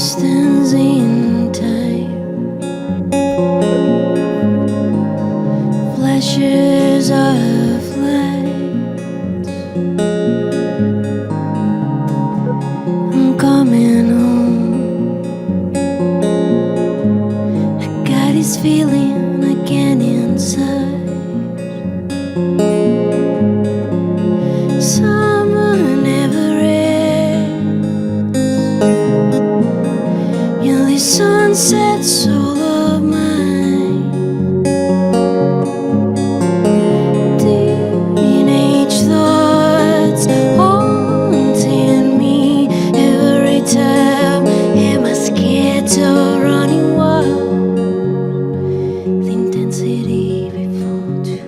Distance in time, flashes of light. I'm coming home. I got this feeling again inside. Summer never ends. You're the sunset soul of mine. Teenage thoughts haunting me every time. Am I scared of running wild? The intensity before you.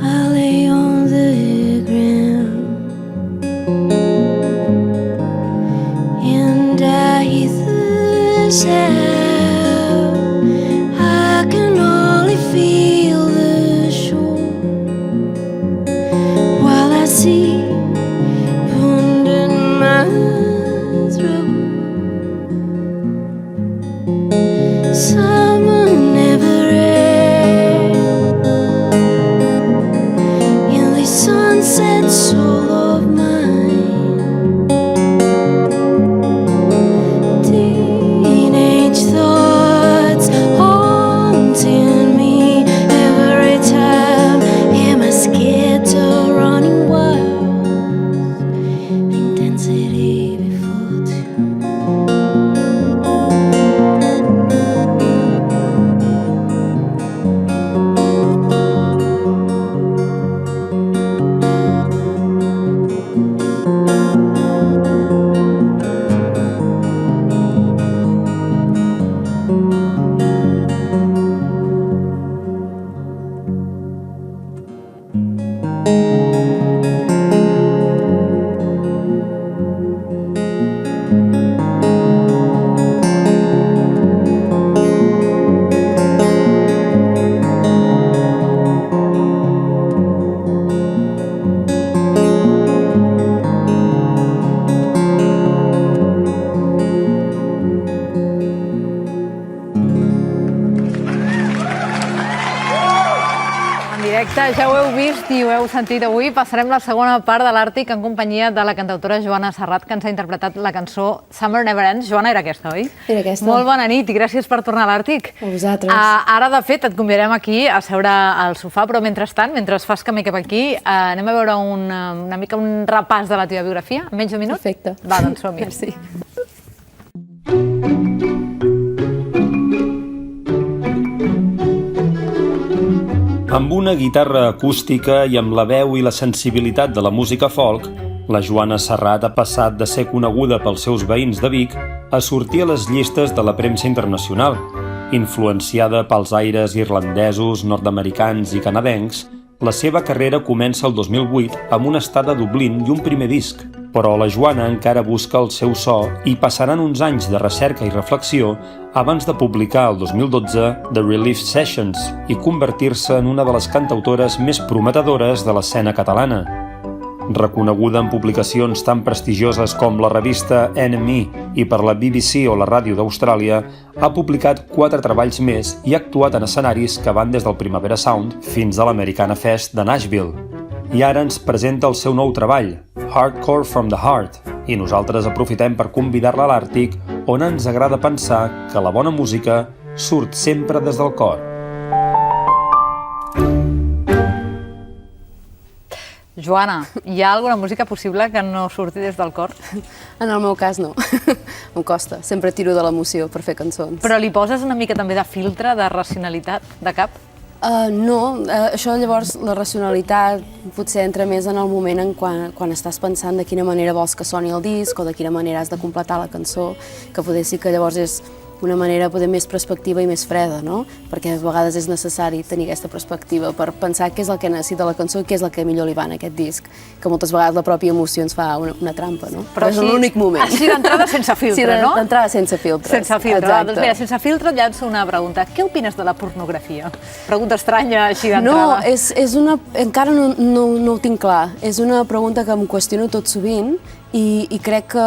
I lay on the ground and I hear the sound. I can only feel the shore while I see wound in my throat. Summer never ends. In the sunset soul of mine. Teenage thoughts haunting me every time. Am I scared of running wild? The intensity before two. En directe, ja ho heu vist i ho heu sentit avui. Passarem la segona part de l'Àrtic en companyia de la cantautora Joana Serrat, que ens ha interpretat la cançó Summer Never Ends. Joana, era aquesta, oi? Era aquesta. Molt bona nit i gràcies per tornar a l'Àrtic. A vosaltres. Ara, de fet, et convidarem aquí a seure al sofà, però mentrestant, mentre fas camí cap aquí, anem a veure una mica un repàs de la teva biografia, en menys d'un minut? Perfecte. Va, doncs som-hi. Merci. Amb una guitarra acústica i amb la veu i la sensibilitat de la música folk, la Joana Serrat ha passat de ser coneguda pels seus veïns de Vic a sortir a les llistes de la premsa internacional. Influenciada pels aires irlandesos, nord-americans i canadencs, la seva carrera comença el 2008 amb una estada a Dublín i un primer disc. Però la Joana encara busca el seu so i passaran uns anys de recerca i reflexió abans de publicar el 2012 The Relief Sessions i convertir-se en una de les cantautores més prometedores de l'escena catalana. Reconeguda en publicacions tan prestigioses com la revista NME i per la BBC o la ràdio d'Austràlia, ha publicat 4 treballs més i ha actuat en escenaris que van des del Primavera Sound fins a l'Americana Fest de Nashville. I ara ens presenta el seu nou treball, Hardcore from the Heart, i nosaltres aprofitem per convidar-la a l'Àrtic, on ens agrada pensar que la bona música surt sempre des del cor. Joana, hi ha alguna música possible que no surti des del cor? En el meu cas, no. Em costa. Sempre tiro de l'emoció per fer cançons. Però li poses una mica també de filtre, de racionalitat, de cap? No, això llavors, la racionalitat potser entra més en el moment en quan estàs pensant de quina manera vols que soni el disc o de quina manera has de completar la cançó, que potser sí que llavors és una manera poder més perspectiva i més freda, no? Perquè a vegades és necessari tenir aquesta perspectiva per pensar què és el que necessita la cançó i què és el que millor li va en aquest disc, que moltes vegades la pròpia emoció ens fa una trampa, no? Però és l'únic moment. Així d'entrada sense filtre, no? Sí, d'entrada sense filtres. Sense filtre. Doncs mira, sense filtre et llanço una pregunta. Què opines de la pornografia? Pregunta estranya, així d'entrada. No, és una... encara no ho tinc clar. És una pregunta que em qüestiono tot sovint i crec que,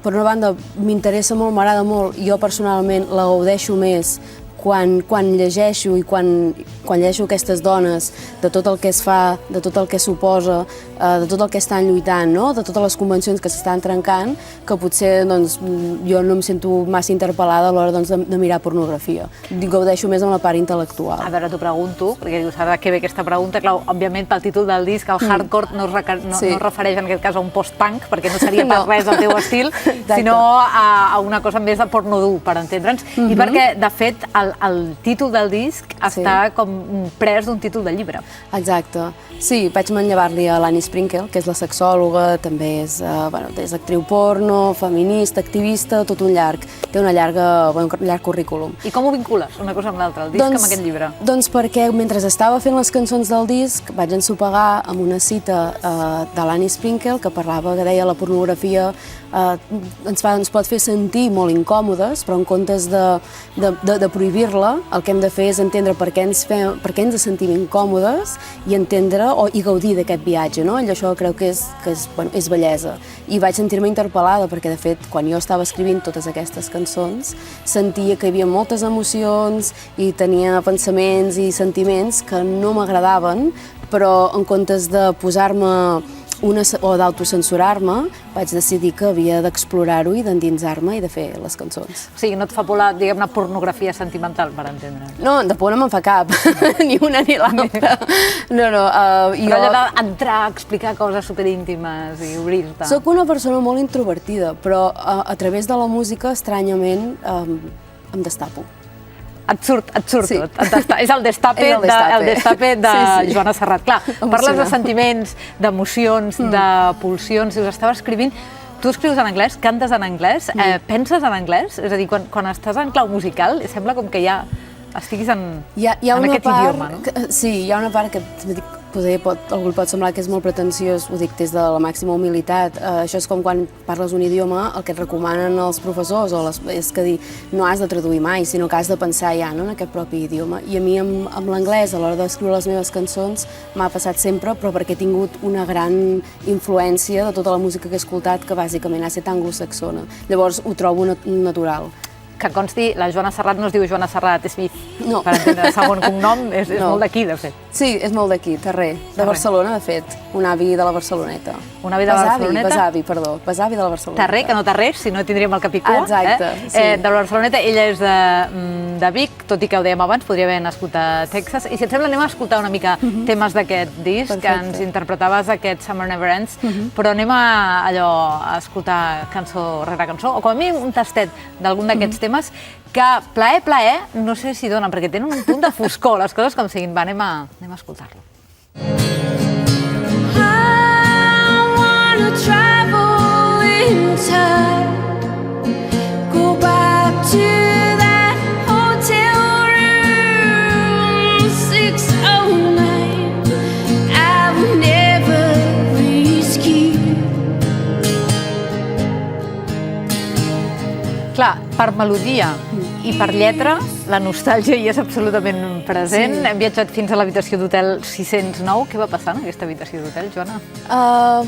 per una banda, m'interessa molt, m'agrada molt, jo personalment la gaudeixo més quan llegeixo i quan llegeixo aquestes dones, de tot el que es fa, de tot el que suposa, de tot el que estan lluitant, no? De totes les convencions que s'estan trencant, que potser doncs, jo no em sento massa interpel·lada a l'hora doncs, de mirar pornografia. Gaudeixo més amb la part intel·lectual. A veure, t'ho pregunto, perquè dius, ara que ve aquesta pregunta, clar, òbviament pel títol del disc, el hardcore no es refereix en aquest cas a un post-punk, perquè no seria pas res del teu estil, sinó a una cosa més de porno dur, per entendre'ns, i perquè, de fet, el títol del disc està com pres d'un títol de llibre. Exacte. Sí, vaig manllevar-li a l'Annie Sprinkle, que és la sexòloga, també és actriu porno, feminista, activista, tot un llarg. Té un llarg currículum. I com ho vincules, una cosa amb l'altra, el disc amb aquest llibre? Doncs perquè mentre estava fent les cançons del disc vaig ensopegar amb una cita de l'Annie Sprinkle que parlava, que deia la pornografia ens pot fer sentir molt incòmodes, però en comptes de prohibir-la, el que hem de fer és entendre per què ens sentim incòmodes i entendre i gaudir d'aquest viatge, no? I això crec que és bellesa. I vaig sentir-me interpel·lada perquè, de fet, quan jo estava escrivint totes aquestes cançons, sentia que hi havia moltes emocions i tenia pensaments i sentiments que no m'agradaven, però en comptes de posar-me o d'autocensurar-me, vaig decidir que havia d'explorar-ho i d'endinsar-me i de fer les cançons. O sigui, no et fa por la, diguem-ne, pornografia sentimental, per entendre? No, de por no me'n fa cap, ni una ni l'altra. No. Però allò d'entrar, explicar coses superíntimes i obrir-te. Soc una persona molt introvertida, però a través de la música, estranyament, em destapo. Et surt tot. És el destape de Joana Serrat. Clar, parles de sentiments, d'emocions, de pulsions, i us estava escrivint. Tu escrius en anglès, cantes en anglès, penses en anglès? És a dir, quan estàs en clau musical, sembla com que ja estiguis en aquest idioma, no? Sí, hi ha una part que algú pot semblar que és molt pretensiós, ho dic des de la màxima humilitat. Això és com quan parles un idioma, el que et recomanen els professors és que no has de traduir mai, sinó que has de pensar ja en aquest propi idioma. I a mi amb l'anglès, a l'hora d'escriure les meves cançons, m'ha passat sempre, però perquè he tingut una gran influència de tota la música que he escoltat, que bàsicament ha estat anglosaxona. Llavors ho trobo natural. Que consti, la Joana Serrat no es diu Joana Serrat Smith, no. Per entendre, el segon cognom és molt d'aquí, de fet. Sí, és molt d'aquí, Terrer, de Barcelona, de fet, un avi de la Barceloneta. Un avi de la Barceloneta? Besavi de la Barceloneta. Terrer, que no Terrés, si no tindríem el Capicua. Exacte, sí. De la Barceloneta, ella és de Vic, tot i que ho dèiem abans, podria haver nascut a Texas. I si et sembla, anem a escoltar una mica temes d'aquest disc, que ens interpretaves aquest Summer Never Ends, però anem a escoltar cançó rere cançó, o com a mínim un tastet d'algun d'aquests temes, que plaer, no sé si donen, perquè tenen un punt de foscor, les coses com siguin. Va, anem a escoltar-lo. I wanna travel in time, go back to that hotel room 609. I've never risked you. Clar, per melodia i per lletra, la nostàlgia hi és absolutament present. Hem viatjat fins a l'habitació d'hotel 609. Què va passar en aquesta habitació d'hotel, Joana?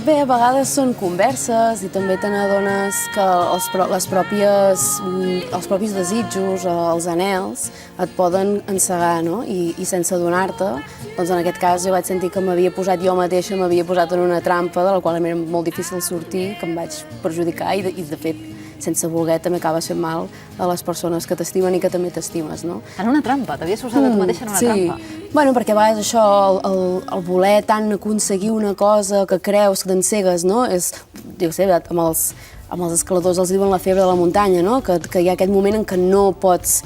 Bé, a vegades són converses i també te n'adones que els propis desitjos, els anhels, et poden encegar, no? I sense adonar-te, doncs en aquest cas jo vaig sentir que m'havia posat jo mateixa, m'havia posat en una trampa de la qual era molt difícil sortir, que em vaig perjudicar i de fet sense voler també acabes fent mal a les persones que t'estimen i que també t'estimes, no? En una trampa, t'havies usat a tu mateixa en una trampa. Bueno, perquè a vegades això, el voler tant aconseguir una cosa que creus que t'encegues, no? És, jo sé, amb els escaladors els diuen la febre de la muntanya, no? Que hi ha aquest moment en què no pots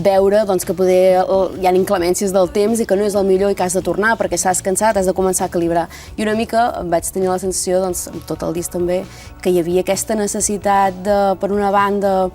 veure doncs, que poder hi ha inclemències del temps i que no és el millor i que has de tornar perquè estàs cansat, has de començar a calibrar. I una mica vaig tenir la sensació, doncs, amb tot el disc també, que hi havia aquesta necessitat, per una banda,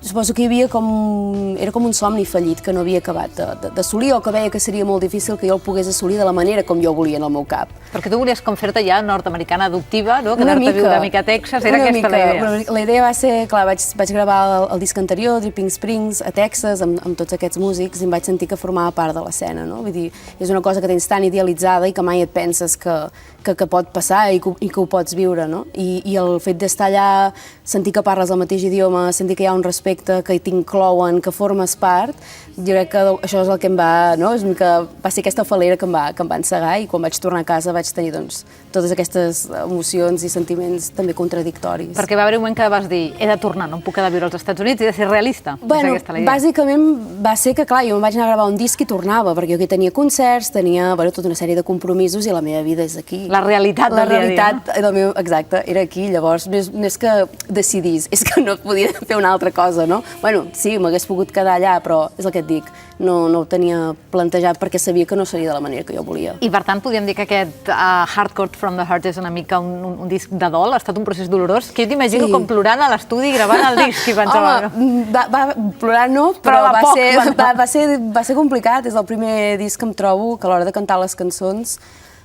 suposo que hi havia era com un somni fallit que no havia acabat d'assolir o que veia que seria molt difícil que jo el pogués assolir de la manera com jo volia en el meu cap. Perquè tu volies com fer-te ja nord-americana adoptiva, no? Quedar-te a viure una mica a Texas, era aquesta la idea. La idea va ser, clar, vaig gravar el disc anterior, Dripping Springs, a Texas, amb tots aquests músics, i em vaig sentir que formava part de l'escena, no? Vull dir, és una cosa que tens tan idealitzada i que mai et penses que pot passar i que ho pots viure, no? I el fet d'estar allà, sentir que parles el mateix idioma, sentir que hi ha un respecte, que t'inclouen, que formes part, jo crec que això és el que em va, no? Va ser aquesta falera que em va encegar, i quan vaig tornar a casa vaig tenir, doncs, totes aquestes emocions i sentiments també contradictoris. Perquè va haver un moment que vas dir, he de tornar, no em puc quedar a viure als Estats Units, he de ser realista. Bueno, bàsicament va ser que, clar, jo em vaig anar a gravar un disc i tornava, perquè jo aquí tenia concerts, tenia tota una sèrie de compromisos i la meva vida és aquí. La realitat del dia a dia. La realitat, exacte, era aquí. Llavors, no és que decidís, és que no podia fer una altra cosa, no? Bueno, sí, m'hagués pogut quedar allà, però és el que et dic, no ho tenia plantejat perquè sabia que no seria de la manera que jo volia. I per tant, podríem dir que aquest Hardcore from the Heart és una mica un disc de dol, ha estat un procés dolorós, que jo t'imagino com plorant a l'estudi gravant el disc i pensava... Home, plorar no, però va ser complicat. És el primer disc que em trobo que a l'hora de cantar les cançons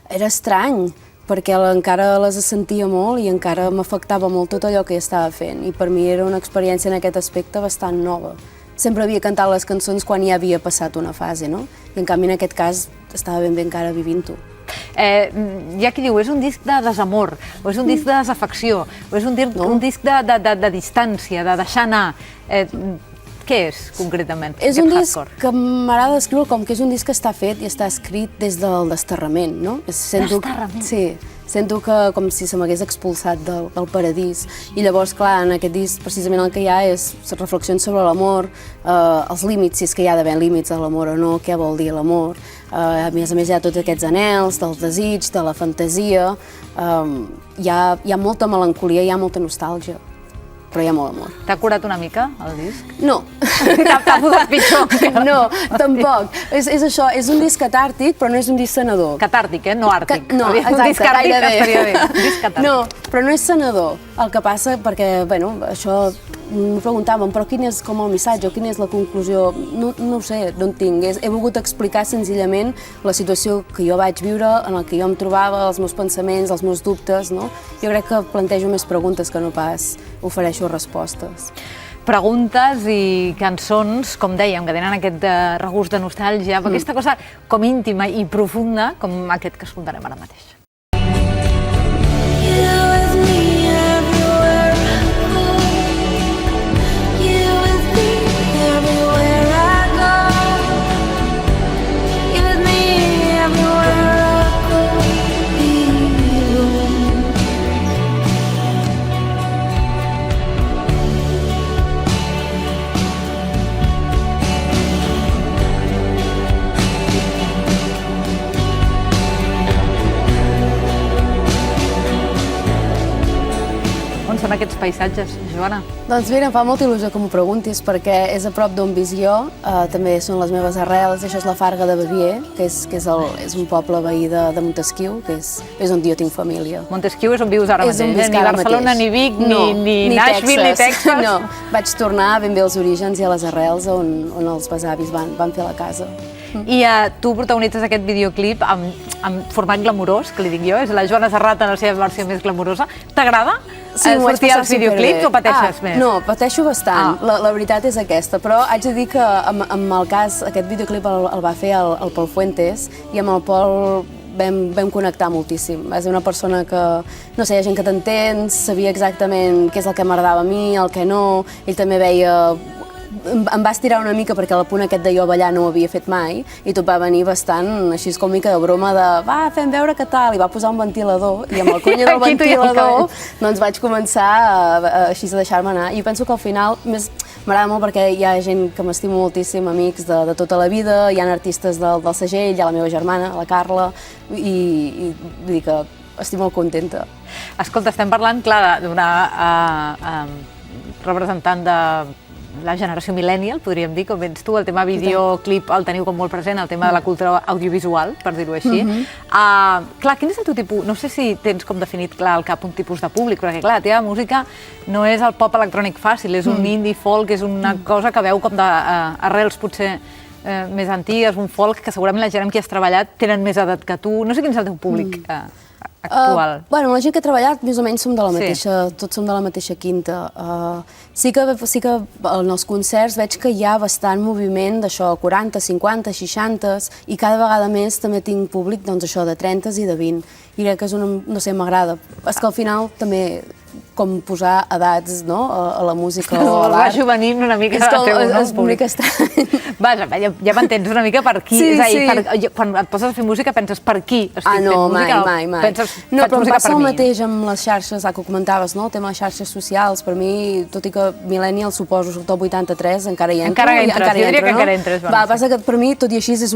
era estrany, perquè encara les sentia molt i encara m'afectava molt tot allò que estava fent, i per mi era una experiència en aquest aspecte bastant nova. Sempre havia cantat les cançons quan ja havia passat una fase, no? I en canvi en aquest cas estava ben bé encara vivint-ho. Hi ha qui diu, és un disc de desamor, o és un disc de desafecció, o és un disc de distància, de deixar anar. Què és, concretament, aquest hardcore? És un disc que m'agrada descriure com que és un disc que està fet i està escrit des del desterrament, no? Desterrament? Sí, sento que com si se m'hagués expulsat del paradís. I llavors, clar, en aquest disc precisament el que hi ha és reflexions sobre l'amor, els límits, si és que hi ha d'haver límits a l'amor o no, què vol dir l'amor. A més hi ha tots aquests anhels, del desig, de la fantasia. Hi ha molta melancolia, hi ha molta nostàlgia, però hi ha molt amor. T'ha curat una mica, el disc? No. T'ha posat pitjor? No, tampoc. És això, és un disc catàrtic, però no és un disc sanador. Catàrtic, no àrtic. No, exacte, gairebé. No, però no és sanador. El que passa, perquè, bueno, això m'ho preguntàvem, però quin és com el missatge, quina és la conclusió? No ho sé, no en tinc. He volgut explicar senzillament la situació que jo vaig viure, en la que jo em trobava, els meus pensaments, els meus dubtes, no? Jo crec que plantejo més preguntes que no pas ofereixo respostes. Preguntes i cançons, com dèiem, que tenen aquest regust de nostàlgia, aquesta cosa com íntima i profunda, com aquest que escoltarem ara mateix. Són aquests paisatges, Joana? Doncs mira, em fa molta il·lusió que m'ho preguntis, perquè és a prop d'on visc jo, també són les meves arrels, això és la Farga de Bavier, que és un poble veí de Montesquiu, que és on jo tinc família. Montesquiu és on vius ara mateix, ni Barcelona, ni Vic, ni Nashville, ni Texas? No, vaig tornar ben bé als orígens i a les arrels on els besavis van fer la casa. I tu protagonitzes aquest videoclip amb format glamurós, que li dic jo, és la Joana Serrat en la seva versió més glamurosa. T'agrada sortir als videoclips o pateixes més? No, pateixo bastant, la veritat és aquesta, però haig de dir que en el cas, aquest videoclip el va fer el Pol Fuentes, i amb el Pol vam connectar moltíssim. Va ser una persona que, no sé, hi ha gent que t'entén, sabia exactament què és el que m'agradava a mi, el que no, ell també veia em va estirar una mica perquè el punt aquest de jo ballar no ho havia fet mai i tot va venir bastant així com mica de broma de va, fem veure què tal, i va posar un ventilador i amb el conya del ventilador doncs vaig començar així a deixar-me anar, i jo penso que al final m'agrada molt perquè hi ha gent que m'estimo moltíssim, amics de tota la vida, hi ha artistes del segell, hi ha la meva germana, la Carla, i vull dir que estic molt contenta. Escolta, estem parlant, clar, d'una representant de la generació millennial, podríem dir, com ets tu, el tema videoclip el teniu com molt present, el tema de la cultura audiovisual, per dir-ho així. Clar, quin és el teu tipus? No sé si tens com definit clar al cap un tipus de públic, perquè clar, la teva música no és el pop electrònic fàcil, és un indie folk, és una cosa que veu com d'arrels potser més antigues, un folk que segurament la gent amb qui has treballat tenen més edat que tu. No sé quin és el teu públic actual. Bueno, la gent que ha treballat més o menys som de la mateixa, tots som de la mateixa quinta. Sí que en els concerts veig que hi ha bastant moviment d'això, 40, 50, 60, i cada vegada més també tinc públic doncs això de 30 i de 20. I crec que és una, no sé, m'agrada. És que al final també com posar edats, no?, a la música o a l'art. Va juvenint una mica el teu nom. És una mica estrany. Vaja, ja m'entens una mica per qui. És a dir, quan et poses a fer música penses per qui estic fent música? Mai. Penses, no, però em música passa per el mi. mateix amb les xarxes, que comentaves, no?, el tema de les xarxes socials. Per mi, tot i que millennial suposo, soc del 83, encara hi entro. Encara hi entres, jo diria que encara entres. Passa que per mi, tot i així, és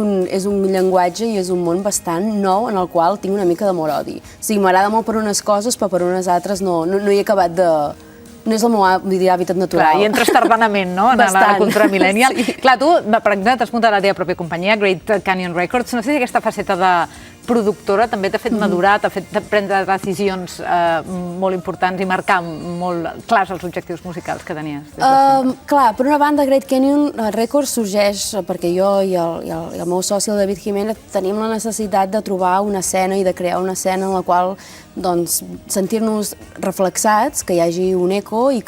un llenguatge i és un món bastant nou en el qual tinc una mica d'amor-odi. O sigui, m'agrada molt per unes coses, però per unes altres no he acabat de... No és el meu hàbitat natural. Clar, i entres tardanament, no?, en la cultura millennial. Clar, tu, per exemple, t'has muntat la teva pròpia companyia, Great Canyon Records. No sé si aquesta faceta de productora també t'ha fet madurar, t'ha fet prendre decisions molt importants i marcar molt clars els objectius musicals que tenies. Clar, per una banda, Great Canyon Records sorgeix perquè jo i el meu soci, el David Jiménez, tenim la necessitat de trobar una escena i de crear una escena en la qual sentir-nos reflexats, que hi hagi un eco i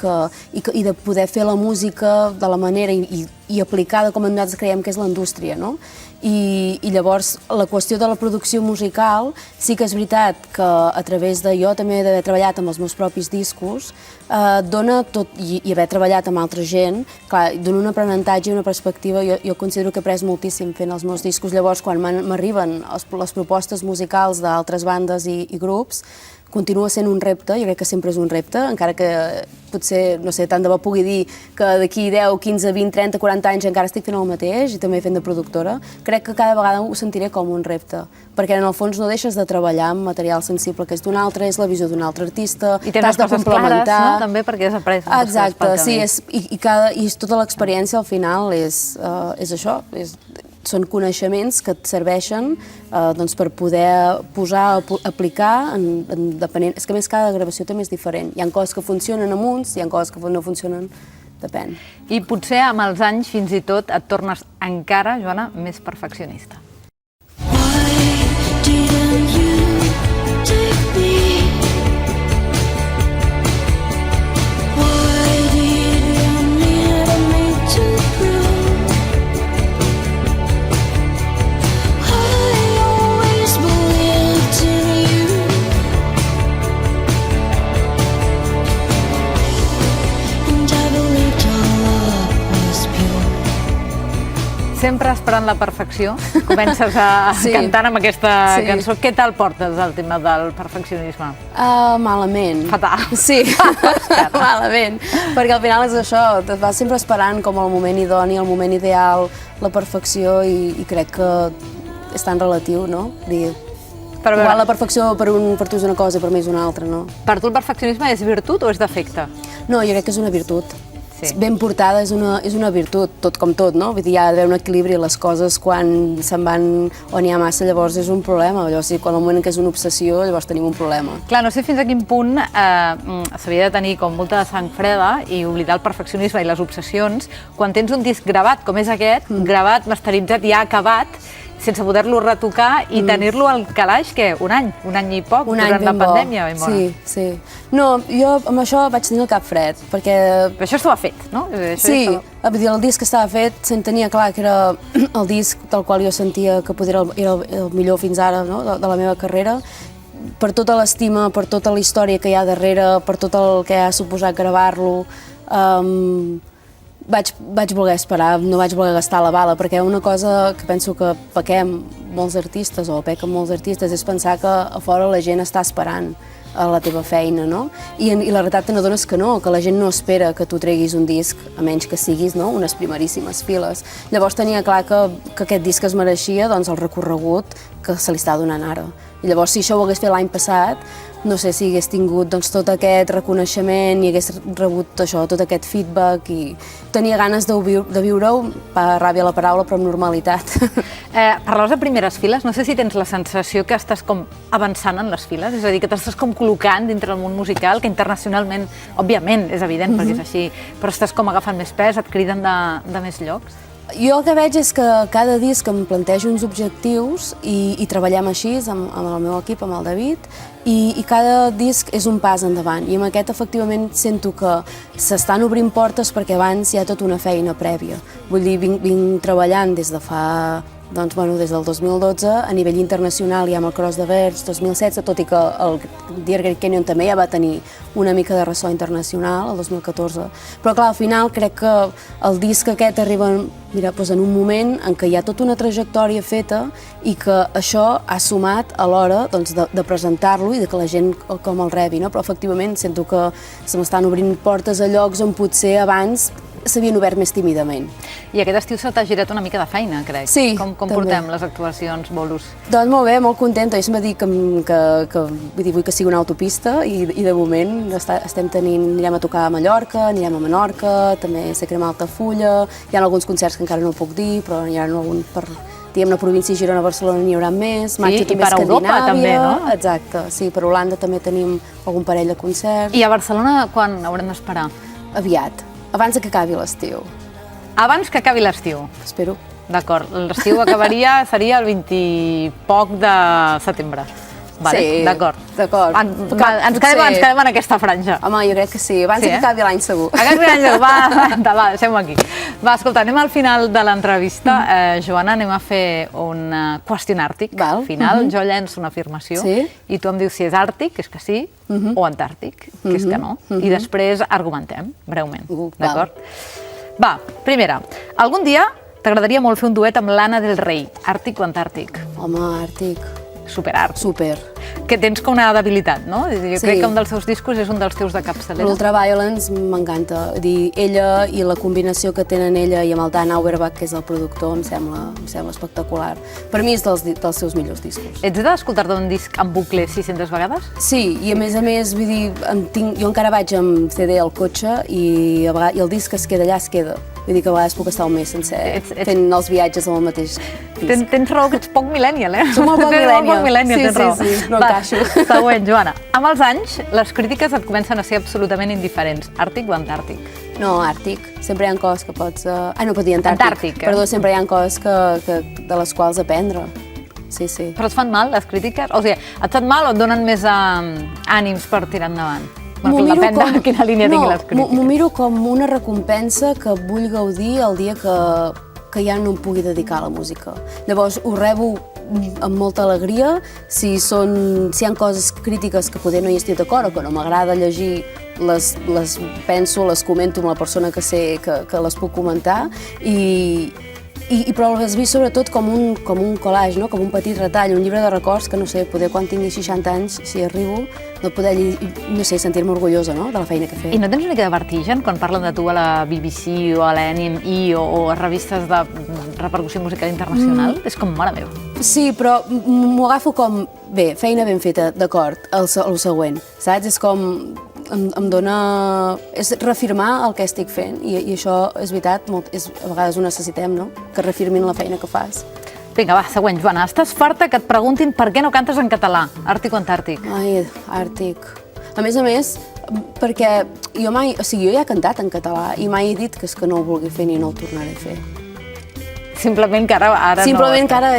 de poder fer la música de la manera i aplicada com nosaltres creiem que és la indústria, no? I llavors la qüestió de la producció musical sí que és veritat que a través de jo també d'haver treballat amb els meus propis discos dona tot, i haver treballat amb altra gent, clar, dona un aprenentatge i una perspectiva. Jo considero que he après moltíssim fent els meus discos. Llavors, quan m'arriben les propostes musicals d'altres bandes i grups, continua sent un repte, jo crec que sempre és un repte, encara que potser, no sé, tant de bo pugui dir que d'aquí 10, 15, 20, 30, 40 anys encara estic fent el mateix i també fent de productora. Crec que cada vegada ho sentiré com un repte, perquè en el fons no deixes de treballar amb material sensible que és d'un altre, és la visió d'un altre artista, i tens coses clares, no?, també perquè has après. Exacte, sí, i tota l'experiència al final és això, són coneixements que et serveixen per poder posar, aplicar, depenent... És que a més cada gravació també és diferent. Hi ha coses que funcionen amb uns, hi ha coses que no funcionen, depèn. I potser amb els anys fins i tot et tornes encara, Joana, més perfeccionista. Sempre esperant la perfecció, comences cantant amb aquesta cançó. Què tal portes el tema del perfeccionisme? Malament. Fatal. Sí, malament. Perquè al final és això, et vas sempre esperant com el moment idoni, el moment ideal, la perfecció, i crec que és tan relatiu, no? Igual la perfecció per tu és una cosa i per mi és una altra, no? Per tu el perfeccionisme és virtut o és defecte? No, jo crec que és una virtut. Ben portada és una virtut, tot com tot, no? Vull dir, hi ha d'haver un equilibri, les coses quan se'n van o n'hi ha massa, llavors és un problema. Llavors, quan el moment en què és una obsessió, llavors tenim un problema. Clar, no sé fins a quin punt s'havia de tenir com molta sang freda i oblidar el perfeccionisme i les obsessions quan tens un disc gravat, com és aquest, gravat, masteritzat, ja acabat, sense poder-lo retocar i tenir-lo al calaix, què? Un any i poc, durant la pandèmia. Sí. No, jo amb això vaig tenir el cap fred, perquè... Però això estava fet, no? Sí, el disc estava fet, se'n tenia clar que era el disc del qual jo sentia que era el millor fins ara, de la meva carrera, per tota l'estima, per tota la història que hi ha darrere, per tot el que ha suposat gravar-lo. vaig voler esperar, no vaig voler gastar la bala, perquè una cosa que penso que pequem molts artistes, o pequen molts artistes, és pensar que a fora la gent està esperant a la teva feina, no? I la realitat te n'adones que no, que la gent no espera que tu treguis un disc, a menys que siguis, no?, unes primeríssimes files. Llavors tenia clar que aquest disc es mereixia, doncs, el recorregut que se li està donant ara. I llavors, si això ho hagués fet l'any passat, no sé si hagués tingut doncs, tot aquest reconeixement i hagués rebut això, tot aquest feedback, i tenia ganes de viure-ho, ràbia la paraula, però amb normalitat. Parlaves de primeres files, no sé si tens la sensació que estàs com avançant en les files, és a dir, que t'estàs com col·locant dintre del món musical, que internacionalment, òbviament, és evident perquè és així, però estàs com agafant més pes, et criden de més llocs? Jo el que veig és que cada disc em plantejo uns objectius i treballem així amb el meu equip, amb el David, i cada disc és un pas endavant. I amb aquest, efectivament, sento que s'estan obrint portes perquè abans hi ha tota una feina prèvia. Vull dir, vinc treballant des de fa... Doncs, bueno, des del 2012, a nivell internacional i amb el Cross de Verge 2016, tot i que el Dear Great Canyon també ja va tenir una mica de ressò internacional, el 2014. Però clar, al final crec que el disc aquest arriba doncs, en un moment en què hi ha tota una trajectòria feta i que això ha sumat a l'hora doncs, de presentar-lo i de que la gent com el rebi, no? Però efectivament sento que se m'estan obrint portes a llocs on potser abans s'havien obert més tímidament. I aquest estiu se t'ha girat una mica de feina, crec. Sí, Com també. portem les actuacions, bolos? Doncs molt bé, molt contenta. Jo sempre dic que vull que sigui una autopista i de moment anirem a tocar a Mallorca, anirem a Menorca, també sé cremar Altafulla, hi ha alguns concerts que encara no puc dir, però hi ha algun per diguem-ne, província Girona, Barcelona n'hi haurà més, Sí, i per Europa també, no? Exacte, sí, per Holanda també tenim algun parell de concerts. I a Barcelona quan haurem d'esperar? Aviat, abans que acabi l'estiu. Abans que acabi l'estiu. Espero. D'acord, l'estiu seria el 20 i poc de setembre. Vale, Sí, d'acord. Ens quedem en aquesta franja. Home, jo crec que sí, abans que acabi l'any segur. Va, deixem-ho aquí. Va, escolta, anem al final de l'entrevista. Joana, anem a fer un qüestion àrtic. Al final jo llenço una afirmació i tu em dius si és àrtic, que és que sí, o antàrtic, que és que no. I després argumentem, breument. D'acord? Va, primera. Algun dia t'agradaria molt fer un duet amb l'Anna del Rei, àrtic o antàrtic? Home, àrtic. Superart. Super. Que tens com una debilitat, no? Jo crec que un dels seus discos és un dels teus de capçalera. L'Ultraviolence m'encanta. Ella i la combinació que tenen ella i amb el Dan Auerbach, que és el productor, em sembla espectacular. Per mi és dels seus millors discos. Ets d'escoltar-te un disc en bucle 600 vegades? Sí, i a més, vull dir, jo encara vaig amb CD al cotxe i el disc es queda allà, es queda. Vull dir que a vegades puc estar un mes sencer fent els viatges amb el mateix disc. Tens raó que ets poc millennial, eh? Som molt poc millennial. Sí, no encaixo. Següent, Joana. Amb els anys, les crítiques et comencen a ser absolutament indiferents. Àrtic o antàrtic? No, àrtic. Sempre hi ha coses que pots... no pot dir antàrtic. Perdó, sempre hi ha coses de les quals aprendre. Sí. Però et fan mal, les crítiques? O sigui, et fan mal o et donen més ànims per tirar endavant? Depèn de quina línia tinguin les crítiques. M'ho miro com una recompensa que vull gaudir el dia que ja no em pugui dedicar a la música. Llavors, ho rebo amb molta alegria. Si hi ha coses crítiques que poder no hi estic d'acord o que no m'agrada llegir, les penso, les comento amb la persona que sé que les puc comentar però les visc sobretot com un collage, no? Com un petit retall, un llibre de records que no sé, poder quan tingui 60 anys, si arribo, no poder sentir-me orgullosa, no? De la feina que he fet. I no tens una mica de vertigen quan parlen de tu a la BBC o a la NME o a revistes de repercussió musical internacional? És com, mare meva. Sí, però m'ho agafo com, bé, feina ben feta, d'acord, el següent, saps? És com... em dona... és reafirmar el que estic fent i això és veritat, a vegades ho necessitem, no? Que reafirmin la feina que fas. Vinga, va, següent, Joana. Estàs farta que et preguntin per què no cantes en català, àrtic o antàrtic? Ai, àrtic. A més, perquè jo ja he cantat en català i mai he dit que és que no ho vulgui fer ni no ho tornaré a fer. Simplement que ara no... Simplement que ara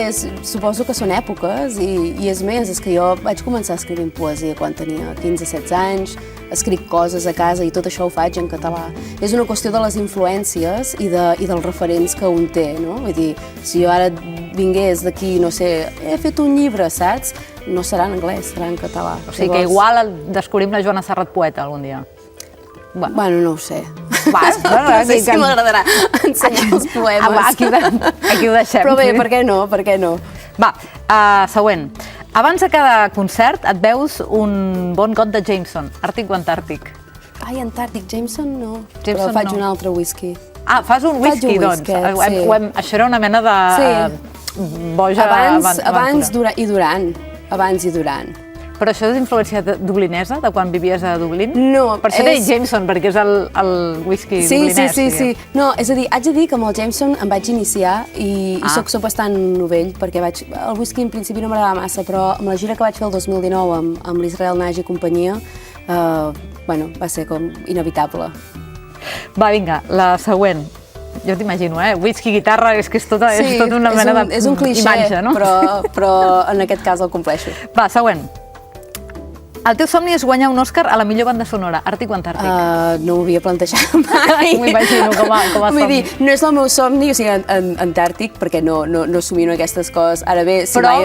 suposo que són èpoques i és més, és que jo vaig començar escrivint poesia quan tenia 15-16 anys, escric coses a casa i tot això ho faig en català. És una qüestió de les influències i dels referents que un té, no? Vull dir, si jo ara vingués d'aquí, no sé, he fet un llibre, saps? No serà en anglès, serà en català. O sigui que igual descobrim la Joana Serrat poeta algun dia. Bueno, no ho sé. No sé si m'agradarà ensenyar els poemes. Aquí ho deixem. Però bé, per què no? Per què no? Va, següent. Abans de cada concert et veus un bon got de Jameson, Àrtic o Antàrtic? Ai, Antàrtic, Jameson no. Jameson Però faig no. un altre whisky. Ah, fas un whisky, doncs. sí. Això era una mena de boja Abans aventura. i durant. Abans i durant. Però això és influència dublinesa, de quan vivies a Dublín? No, Per això deia Jameson, perquè és el whisky dublinès. Sí. No, és a dir, haig de dir que amb el Jameson em vaig iniciar i soc bastant novell, perquè el whisky en principi no m'agradava massa, però amb la gira que vaig fer el 2019 amb l'Israel Nagy i companyia, va ser com inevitable. Va, vinga, la següent. Jo t'imagino, whisky, guitarra, és que és tota una mena és un clixé, d'imatge, no? però en aquest cas el compleixo. Va, següent. El teu somni és guanyar un Òscar a la millor banda sonora, Àrtic o Antàrtic? No m'ho havia plantejat mai. M'ho imagino com a somni. Vull dir, no és el meu somni, o sigui, Antàrtic, perquè no somio aquestes coses. Ara bé, si la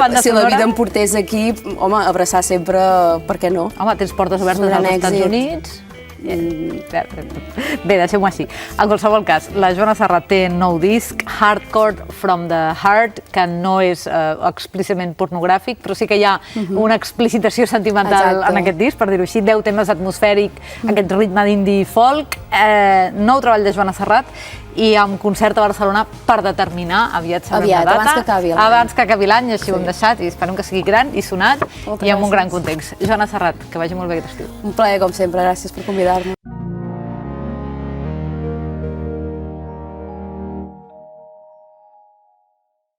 vida em portés aquí, home, abraçar sempre, per què no? Home, tens portes obertes als Estats Units. Bé, deixem-ho així. En qualsevol cas, la Joana Serrat té nou disc, Hardcore from the Heart, que no és explícitament pornogràfic, però sí que hi ha una explicitació sentimental en aquest disc, per dir-ho així, 10 temes atmosfèric, aquest ritme d'indie folk, nou treball de Joana Serrat, i amb concert a Barcelona per determinar, aviat sabrem la data. Abans que acabi l'any, així ho hem deixat, i esperem que sigui gran i sonat, i amb un gran context. Joana Serrat, que vagi molt bé aquest estiu. Un plaer, com sempre, gràcies per convidar-me.